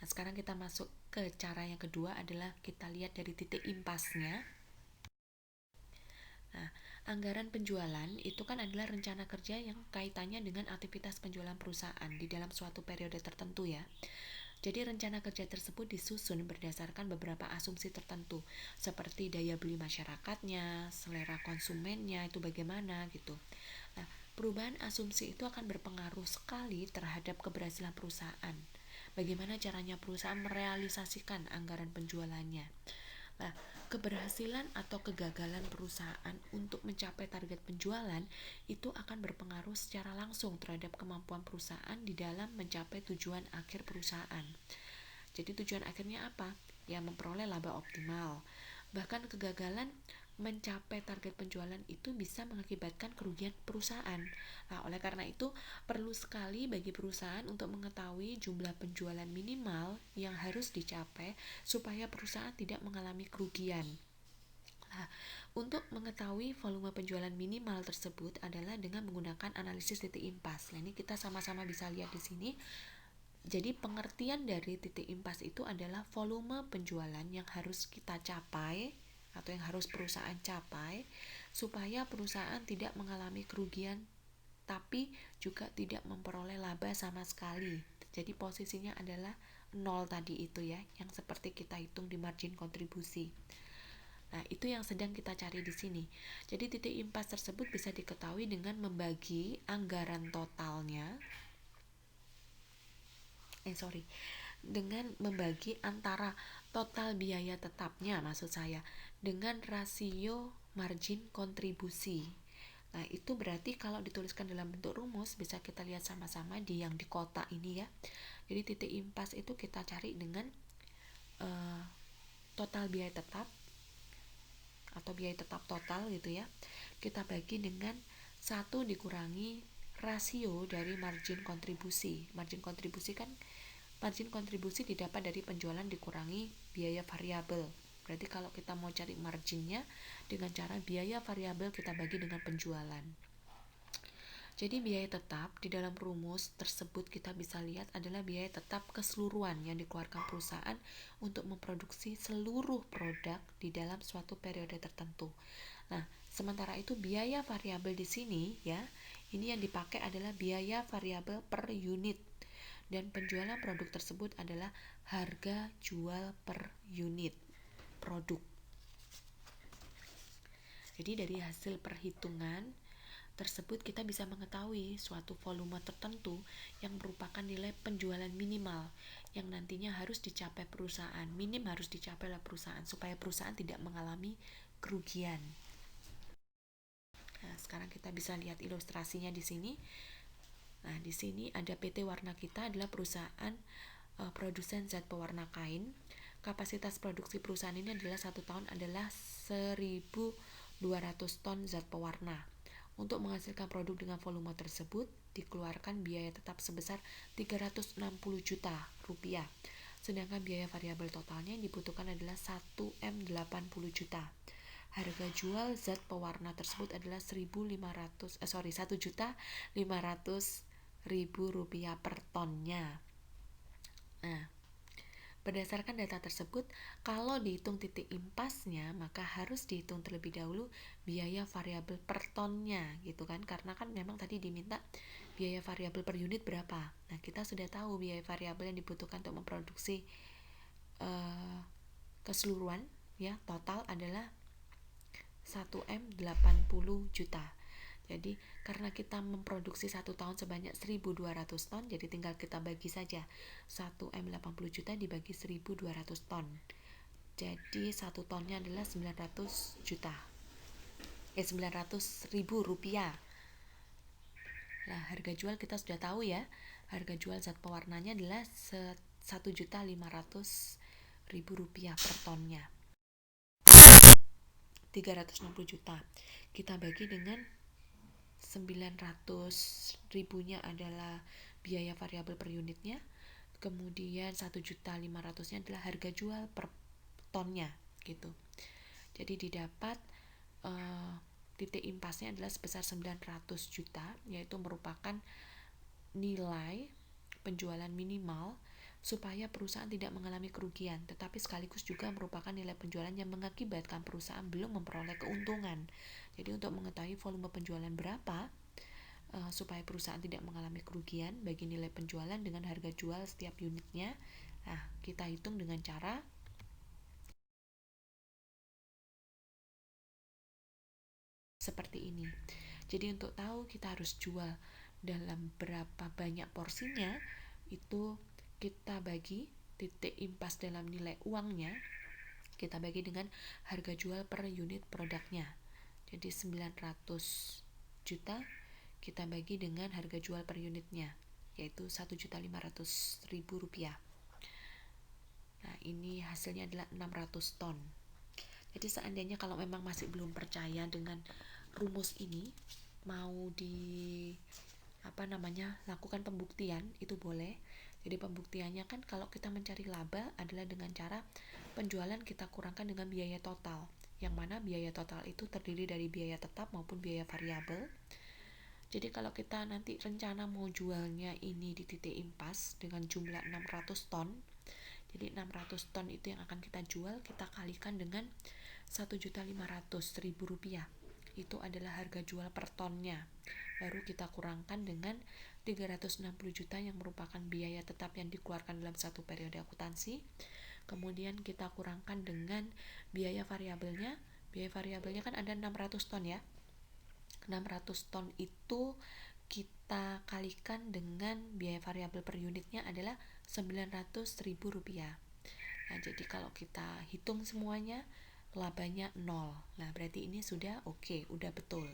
Nah, sekarang kita masuk ke cara yang kedua adalah kita lihat dari titik impasnya. Nah, anggaran penjualan itu kan adalah rencana kerja yang kaitannya dengan aktivitas penjualan perusahaan di dalam suatu periode tertentu ya. Jadi rencana kerja tersebut disusun berdasarkan beberapa asumsi tertentu, seperti daya beli masyarakatnya, selera konsumennya itu bagaimana gitu. Nah, perubahan asumsi itu akan berpengaruh sekali terhadap keberhasilan perusahaan. Bagaimana caranya perusahaan merealisasikan anggaran penjualannya. Nah, keberhasilan atau kegagalan perusahaan untuk mencapai target penjualan itu akan berpengaruh secara langsung terhadap kemampuan perusahaan di dalam mencapai tujuan akhir perusahaan. Jadi tujuan akhirnya apa? Ya, memperoleh laba optimal. Bahkan kegagalan mencapai target penjualan itu bisa mengakibatkan kerugian perusahaan. Nah, oleh karena itu perlu sekali bagi perusahaan untuk mengetahui jumlah penjualan minimal yang harus dicapai supaya perusahaan tidak mengalami kerugian. Nah, untuk mengetahui volume penjualan minimal tersebut adalah dengan menggunakan analisis titik impas. Nah, ini kita sama-sama bisa lihat di sini. Jadi pengertian dari titik impas itu adalah volume penjualan yang harus kita capai atau yang harus perusahaan capai supaya perusahaan tidak mengalami kerugian tapi juga tidak memperoleh laba sama sekali. Jadi posisinya adalah nol tadi itu ya, yang seperti kita hitung di margin kontribusi. Nah, itu yang sedang kita cari di sini. Jadi titik impas tersebut bisa diketahui dengan membagi anggaran totalnya dengan membagi antara total biaya tetapnya maksud saya dengan rasio margin kontribusi. Nah, itu berarti kalau dituliskan dalam bentuk rumus bisa kita lihat sama-sama di yang di kotak ini ya. Jadi titik impas itu kita cari dengan total biaya tetap atau biaya tetap total gitu ya. Kita bagi dengan 1 dikurangi rasio dari margin kontribusi. Margin kontribusi didapat dari penjualan dikurangi biaya variabel. Berarti kalau kita mau cari marginnya dengan cara biaya variabel kita bagi dengan penjualan. Jadi biaya tetap di dalam rumus tersebut kita bisa lihat adalah biaya tetap keseluruhan yang dikeluarkan perusahaan untuk memproduksi seluruh produk di dalam suatu periode tertentu. Nah, sementara itu biaya variabel di sini ya, ini yang dipakai adalah biaya variabel per unit. Dan penjualan produk tersebut adalah harga jual per unit produk. Jadi dari hasil perhitungan tersebut kita bisa mengetahui suatu volume tertentu yang merupakan nilai penjualan minimal yang nantinya harus dicapai perusahaan, harus dicapai oleh perusahaan supaya perusahaan tidak mengalami kerugian. Nah, sekarang kita bisa lihat ilustrasinya di sini. Nah, di sini ada PT Warna Kita adalah perusahaan produsen zat pewarna kain. Kapasitas produksi perusahaan ini adalah 1 tahun adalah 1.200 ton zat pewarna. Untuk menghasilkan produk dengan volume tersebut, dikeluarkan biaya tetap sebesar 360 juta rupiah. Sedangkan biaya variabel totalnya yang dibutuhkan adalah 1.080 juta. Harga jual zat pewarna tersebut adalah 1.500.000 rupiah per tonnya. Nah, berdasarkan data tersebut, kalau dihitung titik impasnya, maka harus dihitung terlebih dahulu biaya variabel per tonnya, gitu kan? Karena kan memang tadi diminta biaya variabel per unit berapa. Nah, kita sudah tahu biaya variabel yang dibutuhkan untuk memproduksi keseluruhan, ya, total adalah 1.080 juta. Jadi karena kita memproduksi 1 tahun sebanyak 1.200 ton, jadi tinggal kita bagi saja 1.080 juta dibagi 1.200 ton. Jadi 1 tonnya adalah 900 juta. 900.000 rupiah. Nah, harga jual kita sudah tahu ya. Harga jual zat pewarnanya adalah 1.500.000 rupiah per tonnya. 360 juta. Kita bagi dengan 900 ribunya adalah biaya variabel per unitnya, kemudian 1.500.000 adalah harga jual per tonnya gitu. Jadi didapat titik impasnya adalah sebesar 900 juta, yaitu merupakan nilai penjualan minimal supaya perusahaan tidak mengalami kerugian, tetapi sekaligus juga merupakan nilai penjualan yang mengakibatkan perusahaan belum memperoleh keuntungan. Jadi untuk mengetahui volume penjualan berapa, supaya perusahaan tidak mengalami kerugian bagi nilai penjualan dengan harga jual setiap unitnya, nah kita hitung dengan cara seperti ini. Jadi untuk tahu kita harus jual dalam berapa banyak porsinya, itu kita bagi titik impas dalam nilai uangnya, kita bagi dengan harga jual per unit produknya. Jadi 900 juta kita bagi dengan harga jual per unitnya, yaitu 1.500.000 rupiah. Nah, ini hasilnya adalah 600 ton. Jadi seandainya kalau memang masih belum percaya dengan rumus ini, mau lakukan pembuktian, itu boleh. Jadi pembuktiannya kan kalau kita mencari laba adalah dengan cara penjualan kita kurangkan dengan biaya total, yang mana biaya total itu terdiri dari biaya tetap maupun biaya variabel. Jadi kalau kita nanti rencana mau jualnya ini di titik impas dengan jumlah 600 ton, jadi 600 ton itu yang akan kita jual, kita kalikan dengan 1.500.000 rupiah. Itu adalah harga jual per tonnya. Baru kita kurangkan dengan 360 juta yang merupakan biaya tetap yang dikeluarkan dalam satu periode akuntansi. Kemudian kita kurangkan dengan biaya variabelnya. Biaya variabelnya kan ada 600 ton ya. 600 ton itu kita kalikan dengan biaya variabel per unitnya adalah 900.000 rupiah. Nah, jadi kalau kita hitung semuanya, labanya 0. Nah, berarti ini sudah oke, udah betul.